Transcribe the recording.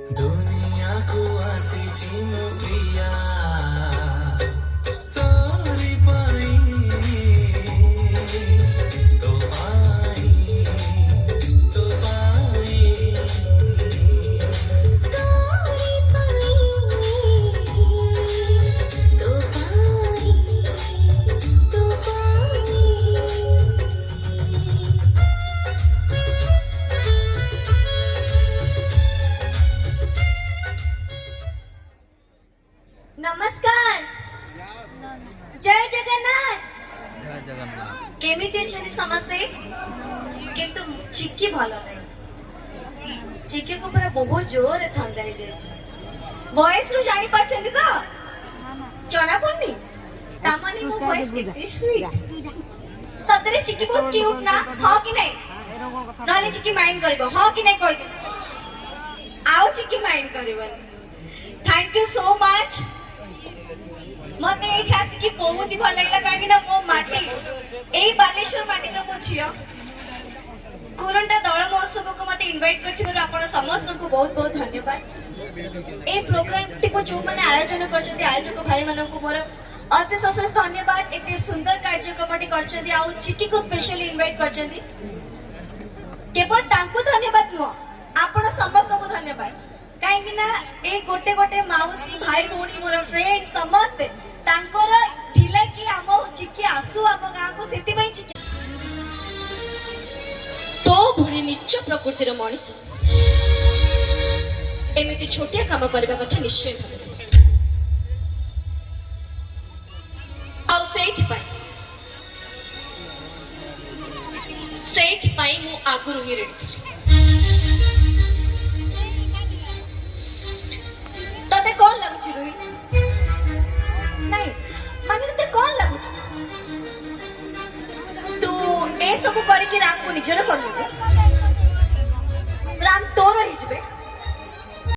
दुनिया को आसीची मो प्रिया तोरी पाई तो पाई तो पाई तोरी पाई तो पाई तो पाई। नमस्कार, जय जगन्नाथ। जय जगन्नाथ। केमिति अछंती समस्ते किंतु चिक्की भलो नहीं। चिक्की को पूरा बहुत जोर ठंडा हो जाय छै। वॉइस रो जानी पाछंती तो चना पड़नी तामाने मो वॉइस कितनी स्वीट। सतरे चिक्की बहुत क्यूट ना हां कि नहीं? नाले चिक्की माइंड करबो हां कि नहीं कहि दे। आओ चिक्की माइंड करबो। Thank you so much. मत एठी आसिकी बहुत ही भल लागला काहे ना मो माटी एई बालेश्वर माटी रो मो छियो कुरंटा दळ महोत्सव को मते इनवाइट करथिबार आपण समस्त को बहुत बहुत धन्यवाद। ए प्रोग्राम टी को जो माने आयोजन करछथि आयोजक भाई मानन को मोर अशेष अशेष धन्यवाद। एते सुंदर कार्यक्रम टी करछथि आ चिकी को स्पेशली इनवाइट करछथि केवल तांको धन्यवाद न आपण समस्त को धन्यवाद काहे ना ए गोटे गोटे माउसी भाई भौणी मोर फ्रेंड समस्त तांकर ढिला कि आम चिकी आसु आम गाँ को सेति पई चिकी तो भुणी नीच प्रकृतिर मनीष एमिति छोटिया काम करबा कथा निश्चय भाबे आ सेति पई मु आगुरु ही रेडी थी। तते कौन लागुची रोहित? नहीं माने तते कौन लागुची? तू ए सब करके राम को निजर कर लेबे राम तोर ही जबे